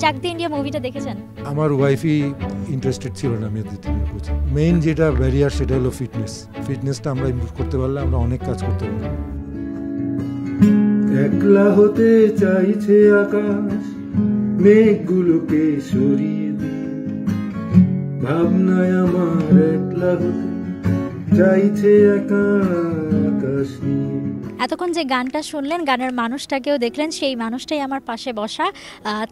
চাক দে ইন্ডিয়া মুভিটা দেখেছেন? আমার ওয়াইফই ইন্টারেস্টেড ছিল না মেহেদী টিমের কোচ। মেইন যেটা ব্যারিয়ার সেটা হলো ফিটনেসটা আমরা ইমপ্রুভ করতে পারলে আমরা অনেক কাজ করতে পারবো। একলা হতে চাইছে আকাশ, মেঘগুলোকে সরিয়ে দিয়ে, ভাবনায় আমার একলা হতে চাইছে একা আকাশ নিয়ে। এতক্ষণ যে গানটা শুনলেন, গানের মানুষটাকেও দেখলেন, সেই মানুষটাই আমার পাশে বসা।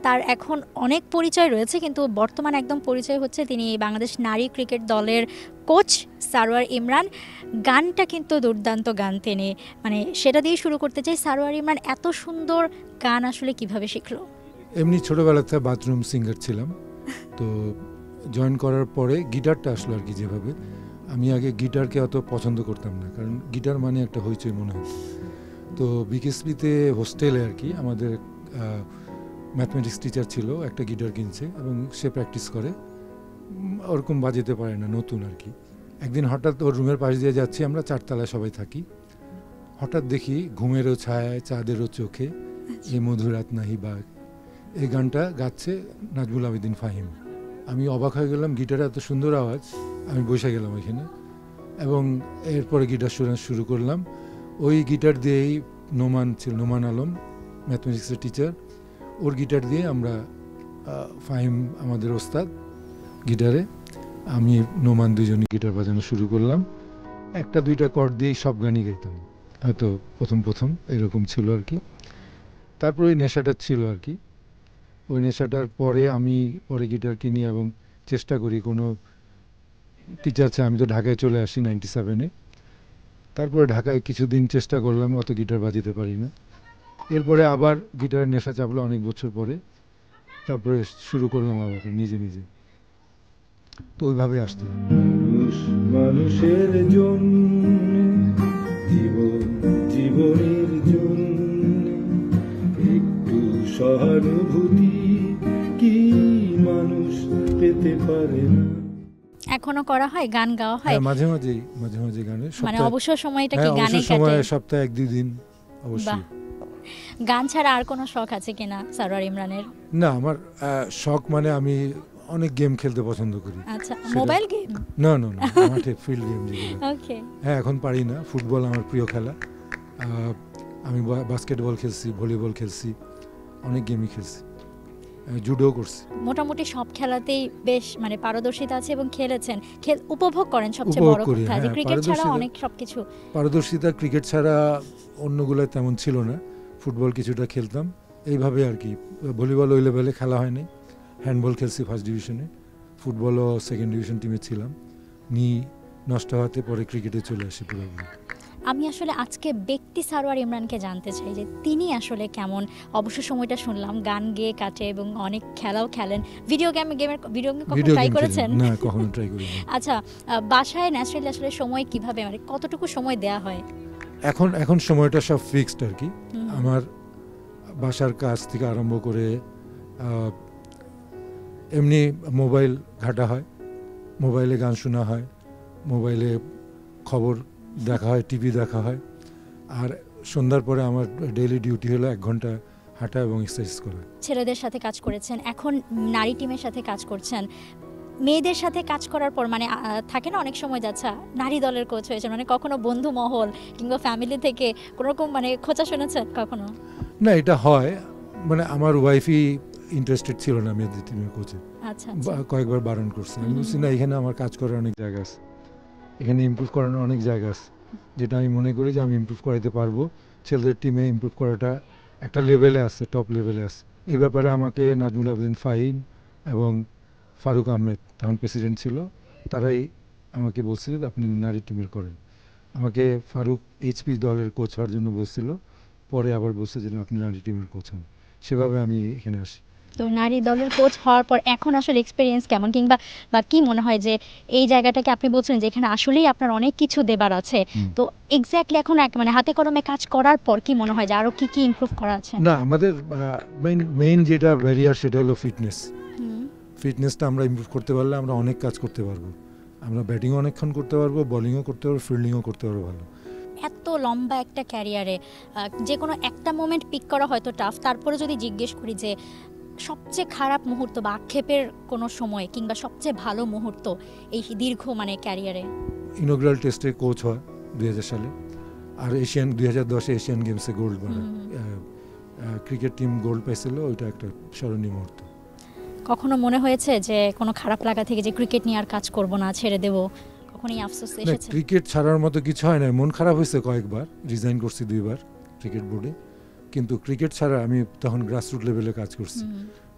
তার এখন অনেক পরিচয় রয়েছে, কিন্তু বর্তমান একদম পরিচয় হচ্ছে তিনি বাংলাদেশ নারী ক্রিকেট দলের কোচ সারোয়ার ইমরান। গানটা কিন্তু দুর্দান্ত গান তিনি, মানে সেটা দিয়ে শুরু করতে চাই। সারোয়ার ইমরান এত সুন্দর গান আসলে কিভাবে শিখলো? এমনি ছোটোবেলাতে বাথরুম সিঙ্গার ছিলাম, তো জয়েন করার পরে গিটারটা আসলো আর কি। যেভাবে আমি আগে গিটারকে অত পছন্দ করতাম না, কারণ গিটার মানে একটা হইচই মনে হতো। তো বিকেএসপিতে হোস্টেলে আর কি আমাদের ম্যাথমেটিক্স টিচার ছিল, একটা গিটার কিনছে এবং সে প্র্যাকটিস করে, ওরকম বাজাতে পারে না, নতুন আর কি। একদিন হঠাৎ ওর রুমের পাশ দিয়ে যাচ্ছি, আমরা 4 তলায় সবাই থাকি, হঠাৎ দেখি ঘুমেরও ছায়ায় চাঁদেরও চোখে এ মধুরাত নাহি বাগ, এই গানটা গাচ্ছে নাজমুল আবেদিন ফাহিম। আমি অবাক হয়ে গেলাম, গিটারে এত সুন্দর আওয়াজ। আমি বসে গেলাম ওইখানে এবং এরপরে গিটার শুরু করলাম। ওই গিটার দিয়েই নোমান আলম ম্যাথমেটিক্সের টিচার, ওর গিটার দিয়ে আমরা ফাহিম আমাদের ওস্তাদ গিটারে, আমি নোমান দুজনে গিটার বাজানো শুরু করলাম। 1-2টা কর্ড দিয়েই সব গানই গাইতাম, হয়তো প্রথম এরকম ছিল আর কি। তারপর ওই নেশাটা ছিল আর কি। ওই নেশাটার পরে আমি পরে গিটার কিনি এবং চেষ্টা করি কোনো টিচার আছে। আমি তো ঢাকায় চলে আসি 97-এ, তারপরে ঢাকায় কিছুদিন চেষ্টা করলাম, অত গিটার বাজাতে পারি না। এরপরে আবার গিটারের নেশা চাপলো অনেক বছর পরে, তারপরে শুরু করলাম আবার নিজে। তো ওইভাবে আসতে মানুষের জন্য, জীবনের জন্য একটু সহানুভূতি কি মানুষ পেতে পারে না? এখনো করা হয়, গান গাওয়া হয়? মাঝে মাঝে গানে, মানে অবসর সময়টা কি গানে কাটে? সময় সপ্তাহে 1-2 দিন অবশ্যই। গান ছাড়া আর কোনো শখ আছে কিনা সারোয়ার ইমরানের? না, আমার শখ মানে আমি অনেক গেম খেলতে পছন্দ করি। আচ্ছা, মোবাইল গেম? না মাঠে ফিল্ড গেম যেগুলো। ওকে। হ্যাঁ, এখন পারি না। ফুটবল আমার প্রিয় খেলা, আমি বাস্কেটবল খেলছি, ভলিবল খেলছি, অনেক গেমই খেলছি, জুডো করছি। মোটামুটি সব খেলাতেই বেশ মানে পারদর্শিতা আছে এবং খেলেছেন, উপভোগ করেন সবচেয়ে বড় কথা। যে ক্রিকেট ছাড়া অনেক সবকিছু পারদর্শিতা, ক্রিকেট ছাড়া অন্যগুলো তেমন ছিল না। ফুটবল কিছুটা খেলতাম, এইভাবে আর কি। ভলিবল ওই লেভেলে খেলা হয়নি। হ্যান্ডবল খেলছি ফার্স্ট ডিভিশনে, ফুটবলও সেকেন্ড ডিভিশন টিমে ছিলাম। নষ্ট হওয়াতে পরে ক্রিকেটে চলে আসি পুরোপুরি। আমি আসলে আজকে ব্যক্তি সারোয়ার ইমরানকে জানতে চাই যে তিনি আসলে কেমন। অবসর সময়টা শুনলাম গান গেয়ে কাটে এবং অনেক খেলাও খেলেন। ভিডিও গেম কখনো ট্রাই করেছেন? না, কখনো ট্রাই করিনি। আচ্ছা, বাসায় ন্যাচারালি আসলে সময় কিভাবে, মানে কতটুকু সময় দেয়া হয়? এখন সময়টা সব ফিক্সড আর কি। আমার বাসার কাজ থেকে আরম্ভ করে এমনি মোবাইল ঘাটা হয়, মোবাইলে গান শোনা হয়, মোবাইলে খবর দেখা হয়, টিভি দেখা হয়। আর সন্ধ্যার পরে আমার ডেইলি ডিউটি হলো 1 ঘন্টা হাঁটা এবং এক্সারসাইজ করা। ছেলেদের সাথে কাজ করেছেন, এখন নারী টিমের সাথে কাজ করছেন। মেয়েদের সাথে কাজ করার পর মানে থাকে না অনেক সময় যাচ্ছে নারী দলের কোচ হয়েছে, মানে কখনো বন্ধু মহল কিংবা ফ্যামিলি থেকে কোনোরকম মানে খোঁচা শুনেছেন কখনো? না, এটা হয়, মানে আমার ওয়াইফই ইন্টারেস্টেড ছিল না মেয়েদের টিমের কোচে। আচ্ছা, কয়েকবার বারণ করছে। আমি বলছি না, এখানে আমার কাজ করার অনেক জায়গা আছে, এখানে ইমপ্রুভ করানোর অনেক জায়গা আছে, যেটা আমি মনে করি যে আমি ইমপ্রুভ করাতে পারবো। ছেলেদের টিমে ইমপ্রুভ করাটা একটা লেভেলে আছে, টপ লেভেলে আছে। এই ব্যাপারে আমাকে নাজমুল আবেদিন ফাহিম এবং ফারুক আহমেদ, তখন প্রেসিডেন্ট ছিল, তারাই আমাকে বলছিল আপনি নারী টিমের করেন। আমাকে ফারুক এইচপি দলের কোচ হওয়ার জন্য বলছিল, পরে আবার বলছে যে আপনি নারী টিমের কোচ হন। সেভাবে আমি এখানে আসি। তো নারী দলের কোচ হওয়ার পর এখন আসলে এক্সপিরিয়েন্স কেমন, কিংবা বা কি মনে হয় যে এই জায়গাটাকে আপনি বলছেন যে এখানে আসলেই আপনার অনেক কিছু দেবার আছে, তো এক্স্যাক্টলি এখন মানে হাতে কলমে কাজ করার পর কি মনে হয় যে আরো কি ইমপ্রুভ করা আছে? না, আমাদের মেইন যেটা ব্যারিয়ার সেটা হলো ফিটনেসটা আমরা ইমপ্রুভ করতে পারলে আমরা অনেক কাজ করতে পারবো। আমরা ব্যাটিংও অনেকক্ষণ করতে পারবো, বোলিংও করতে পারবো, ফিল্ডিংও করতে পারবো ভালো। এত লম্বা একটা ক্যারিয়ারে যে কোনো একটা মোমেন্ট পিক করা হয়তো টাফ, তারপরে যদি জিজ্ঞেস করি যে সবচেয়ে খারাপ মুহূর্ত বা আক্ষেপের কোনো সময় কিংবা সবচেয়ে ভালো মুহূর্ত এই দীর্ঘ মানে ক্যারিয়ারে? ইনোগ্রাল টেস্টে কোচ হয় 2000 সালে, আর 2010 এশিয়ান গেমসে গোল্ড, ক্রিকেট টিম গোল্ড পাইছিল, ওইটা একটা স্মরণীয় মুহূর্ত। কখনো মনে হয়েছে যে কোনো খারাপ লাগা থেকে যে ক্রিকেট নিয়ে আর কাজ করব না, ছেড়ে দেব, কখনোই আফসোস এসেছে? ক্রিকেট ছাড়ার মতো কিছু হয় না, মন খারাপ হয়েছে কয়েকবার, রিজাইন করছি 2বার ক্রিকেট বোর্ডে, কিন্তু ক্রিকেট ছাড়া আমি তখন গ্রাসরুট লেভেলে কাজ করছি,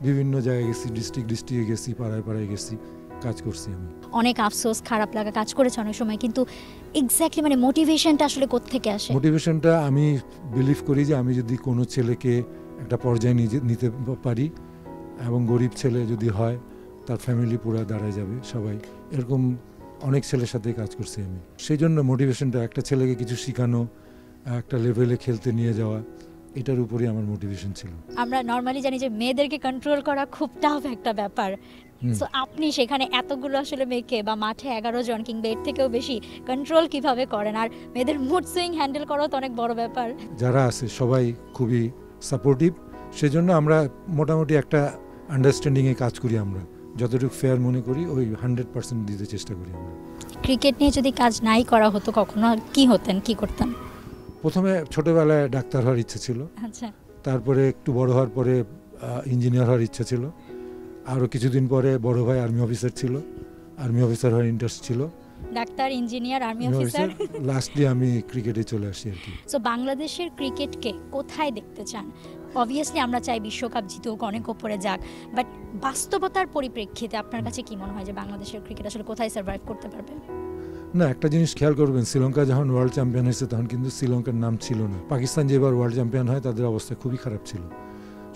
বিভিন্ন জায়গায় গেছি, ডিস্ট্রিক্টে গেছি, পাড়ায় গেছি, কাজ করছি আমি। অনেক আফসোস, খারাপ লাগা কাজ করেছে অনেক সময়, কিন্তু এক্স্যাক্টলি মানে মোটিভেশনটা আসলে কোত্থেকে আসে? মোটিভেশনটা আমি বিলিভ করি যে আমি যদি কোনো ছেলেকে একটা পর্যায়ে নিতে পারি, এবং গরিব ছেলে যদি হয়, তার ফ্যামিলি পুরো দাঁড়ায় যাবে সবাই, এরকম অনেক ছেলের সাথে কাজ করছি আমি। সেই জন্য মোটিভেশনটা একটা ছেলেকে কিছু শেখানো, একটা লেভেলে খেলতে নিয়ে যাওয়া, এটার উপরই আমার মোটিভেশন ছিল। আমরা নর্মালি জানি যে মেয়েদেরকে কন্ট্রোল করা খুব টাফ একটা ব্যাপার, সো আপনি সেখানে এতগুলো আসলে মেয়েকে বা মাঠে 11 জন কিংবা এর থেকেও বেশি কন্ট্রোল কিভাবে করেন? আর মেয়েদের মুড সুইং হ্যান্ডেল করাও তো অনেক বড় ব্যাপার। যারা আছে সবাই খুবই সাপোর্টিভ, সেজন্য আমরা মোটামুটি একটা আন্ডারস্ট্যান্ডিংয়ে কাজ করি, আমরা যতটুকু ফেয়ার মনে করি ওই 100% দিতে চেষ্টা করি আমরা। ক্রিকেট নিয়ে যদি কাজ নাই করা হতো কখনো, কি হতেন, কি করতেন? প্রথমে ছোটবেলায় ডাক্তার হওয়ার ইচ্ছা ছিল, আচ্ছা, তারপরে একটু বড় হওয়ার পরে ইঞ্জিনিয়ার হওয়ার ইচ্ছা ছিল, আরও কিছুদিন পরে বড় ভাই আর্মি অফিসার ছিল, আর্মি অফিসার হওয়ার ইন্টারেস্ট ছিল, doctor, engineer, army officer, lastly আমি ক্রিকেটে চলে আসি আর কি। সো বাংলাদেশের ক্রিকেটকে কোথায় দেখতে চান? অবভিয়াসলি আমরা চাই বিশ্বকাপ জিতুক, অনেক ওপরে যাক, বাট বাস্তবতার পরিপ্রেক্ষিতে আপনার কাছে কি মনে হয় যে বাংলাদেশের ক্রিকেট আসলে কোথায় সার্ভাইভ করতে পারবে? না, একটা জিনিস খেয়াল করবেন, শ্রীলঙ্কা যখন ওয়ার্ল্ড চ্যাম্পিয়ন হয়েছে তখন কিন্তু শ্রীলঙ্কার নাম ছিল না। পাকিস্তান যেবার ওয়ার্ল্ড চ্যাম্পিয়ন হয় তাদের অবস্থা খুবই খারাপ ছিল।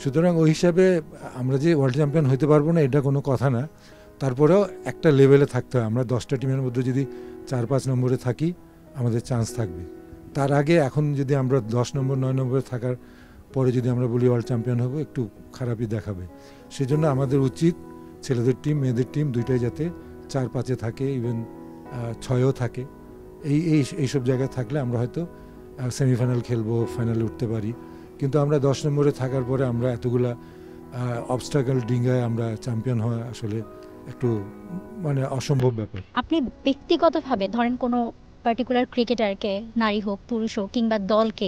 সুতরাং ওই হিসাবে আমরা যে ওয়ার্ল্ড চ্যাম্পিয়ন হতে পারবো না এটা কোনো কথা না, তারপরেও একটা লেভেলে থাকতে হয়। আমরা 10টা টিমের মধ্যে যদি 4-5 নম্বরে থাকি আমাদের চান্স থাকবে। তার আগে এখন যদি আমরা 10 নম্বর 9 নম্বরে থাকার পরে যদি আমরা বলি ওয়ার্ল্ড চ্যাম্পিয়ন হবো, একটু খারাপই দেখাবে। সেজন্য আমাদের উচিত ছেলেদের টিম মেয়েদের টিম দুইটাই যাতে 4-5-এ থাকে, ইভেন 6-এও থাকে। এইসব জায়গায় থাকলে আমরা হয়তো সেমিফাইনাল খেলবো, ফাইনালে উঠতে পারি। কিন্তু আমরা 10 নম্বরে থাকার পরে আমরা এতগুলা অবস্টাকল ডিঙ্গায় আমরা চ্যাম্পিয়ন হওয়া আসলে একটু মানে অসম্ভব ব্যাপার। আপনি ব্যক্তিগতভাবে ধরেন কোনো পার্টিকুলার ক্রিকেটারকে, নারী হোক পুরুষ হোক কিংবা দলকে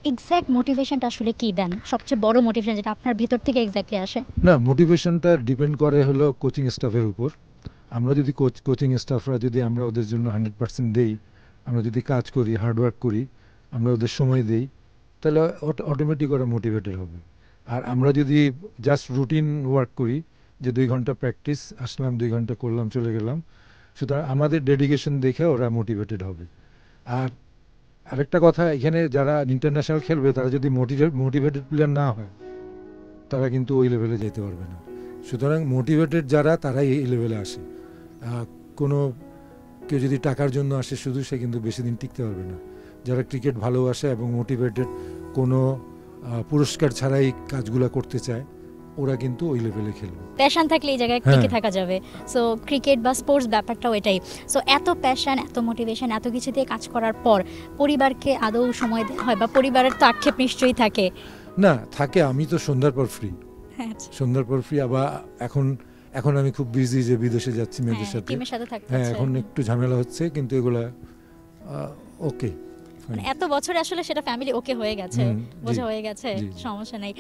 এক্স্যাক্ট মোটিভেশনটা আসলে কি দেন? সবচেয়ে বড় মোটিভেশন যেটা আপনার ভেতর থেকে এক্স্যাক্টলি আসে? না, মোটিভেশনটা ডিপেন্ড করে হলো কোচিং স্টাফের উপর। আমরা যদি কোচিং স্টাফরা যদি আমরা ওদের জন্য 100% দেই, আমরা যদি কাজ করি, হার্ডওয়ার্ক করি, আমরা ওদের সময় দেই, তাহলে অটোমেটিক ওরা মোটিভেটেড হবে। আর আমরা যদি জাস্ট রুটিন ওয়ার্ক করি, যে 2 ঘন্টা প্র্যাকটিস, আসলাম 2 ঘন্টা করলাম চলে গেলাম, সুতরাং আমাদের ডেডিকেশন দেখে ওরা মোটিভেটেড হবে। আর আরেকটা কথা, এখানে যারা ইন্টারন্যাশনাল খেলবে তারা যদি মোটিভেটেড প্লেয়ার না হয় তারা কিন্তু ওই লেভেলে যেতে পারবে না। সুতরাং মোটিভেটেড যারা তারাই এই লেভেলে আসে। কোনো কেউ যদি টাকার জন্য আসে শুধু, সে কিন্তু বেশি দিন টিকতে পারবে না। যারা ক্রিকেট ভালোবাসে এবং মোটিভেটেড, কোনো পুরস্কার ছাড়াই কাজগুলো করতে চায়, ওরা কিন্তু ওই লেভেলে খেলবে। প্যাশন থাকলে এই জায়গায় টিকে থাকা যাবে। সো ক্রিকেট বা স্পোর্টস ব্যাপারটাও এটাই। সো এত প্যাশন, এত মোটিভেশন, এত কিছু দিয়ে কাজ করার পর পরিবারকে আদৌ সময় দেওয়া হয়? বা পরিবারের তো আক্ষেপ নিশ্চয়ই থাকে। না, থাকে। আমি তো সন্ধ্যার পর ফ্রি, সন্ধ্যার পর ফ্রি। আবার এখন আমি খুব বিজি যে বিদেশে যাচ্ছি মেয়েদের সাথে, হ্যাঁ এখন একটু ঝামেলা হচ্ছে, কিন্তু এগুলা ওকে। মানে এত বছরে আসলে সেটা ফ্যামিলি ওকে হয়ে গেছে, বোঝা হয়ে গেছে, সমস্যা নেই।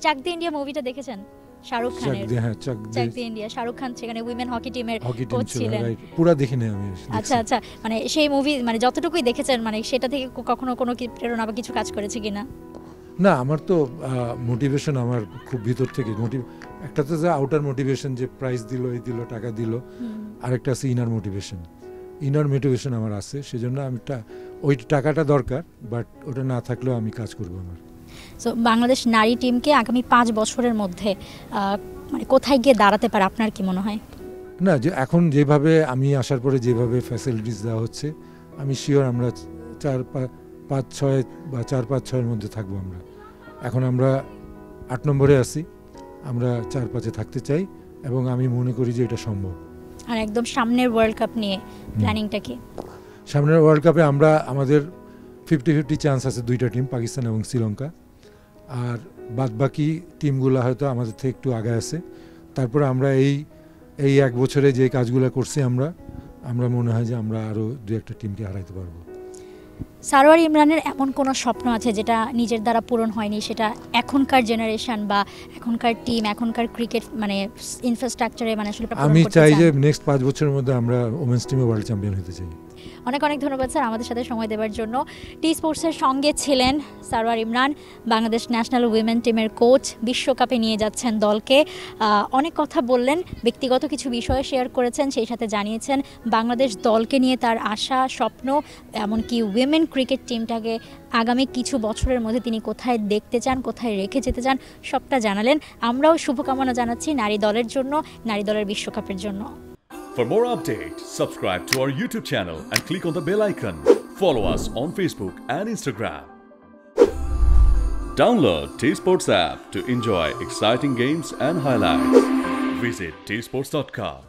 চাক দি ইন্ডিয়া মুভিটা দেখেছেন? শাহরুখ খানের। হ্যাঁ, চাক দি ইন্ডিয়া। শাহরুখ খান সেখানে উইমেন হকি টিমের কোচ ছিলেন। পুরো দেখিনি আমি। আচ্ছা, মানে সেই মুভি মানে যতটুকুই দেখেছেন, মানে সেটা থেকে কখনো কোনো কি প্রেরণা বা কিছু কাজ করেছে কিনা? না, আমার তো মোটিভেশন আমার খুব ভিতর থেকে। একটা তো যে আউটার মোটিভেশন, যে প্রাইজ দিল, এই দিল, টাকা দিল, আরেকটা আছে ইনার মোটিভেশন আমার আছে। সেজন্য আমি ওই টাকাটা দরকার, বাট ওটা না থাকলেও আমি কাজ করবো আমার। সো বাংলাদেশ নারী টিমকে আগামী 5 বছরের মধ্যে মানে কোথায় গিয়ে দাঁড়াতে পারে আপনার কি মনে হয়? না, যে এখন যেভাবে আমি আসার পরে যেভাবে ফ্যাসিলিটিস দেওয়া হচ্ছে, আমি শিওর আমরা 4-5-6 বা 4-5-6-এর মধ্যে থাকবো। এখন আমরা 8 নম্বরে আছি, আমরা 4-5-এ থাকতে চাই এবং আমি মনে করি যে এটা সম্ভব। আর একদম সামনের ওয়ার্ল্ড কাপ নিয়ে প্ল্যানিংটা কি? সামনের ওয়ার্ল্ড কাপে আমাদের 50-50 চান্স আছে, 2টা টিম, পাকিস্তান এবং শ্রীলঙ্কা। আর বাদবাকি টিমগুলো হয়তো আমাদের থেকে একটু আগে আছে। তারপরে আমরা এই 1 বছরে যে কাজগুলো করছি আমরা মনে হয় যে আমরা আরও 2-1টা টিমকে হারাইতে পারবো। সারোয়ার ইমরানের এমন কোনো স্বপ্ন আছে যেটা নিজের দ্বারা পূরণ হয়নি, সেটা এখনকার জেনারেশন বা এখনকার টিম, এখনকার ক্রিকেট মানে ইনফ্রাস্ট্রাকচারে মানে আসলে পূরণ আমি করতে চাই চান? যে নেক্সট 5 বছরের মধ্যে আমরা ওমেন্স টিমে ওয়ার্ল্ড চ্যাম্পিয়ন হতে চাই। অনেক অনেক ধন্যবাদ স্যার আমাদের সাথে সময় দেওয়ার জন্য। টি স্পোর্টসের সঙ্গে ছিলেন সারোয়ার ইমরান, বাংলাদেশ ন্যাশনাল উইমেন টিমের কোচ, বিশ্বকাপে নিয়ে যাচ্ছেন দলকে। অনেক কথা বললেন, ব্যক্তিগত কিছু বিষয়ে শেয়ার করেছেন, সেই সাথে জানিয়েছেন বাংলাদেশ দলকে নিয়ে তার আশা, স্বপ্ন, এমনকি উইমেন ক্রিকেট টিমটাকে আগামী কিছু বছরের মধ্যে তিনি কোথায় দেখতে চান, কোথায় রেখে যেতে চান, সবটা জানালেন। আমরাও শুভকামনা জানাচ্ছি নারী দলের জন্য, নারী দলের বিশ্বকাপের জন্য। For more updates, subscribe to our YouTube channel and click on the bell icon. Follow us on Facebook and Instagram. Download T-Sports app to enjoy exciting games and highlights. Visit tsports.com.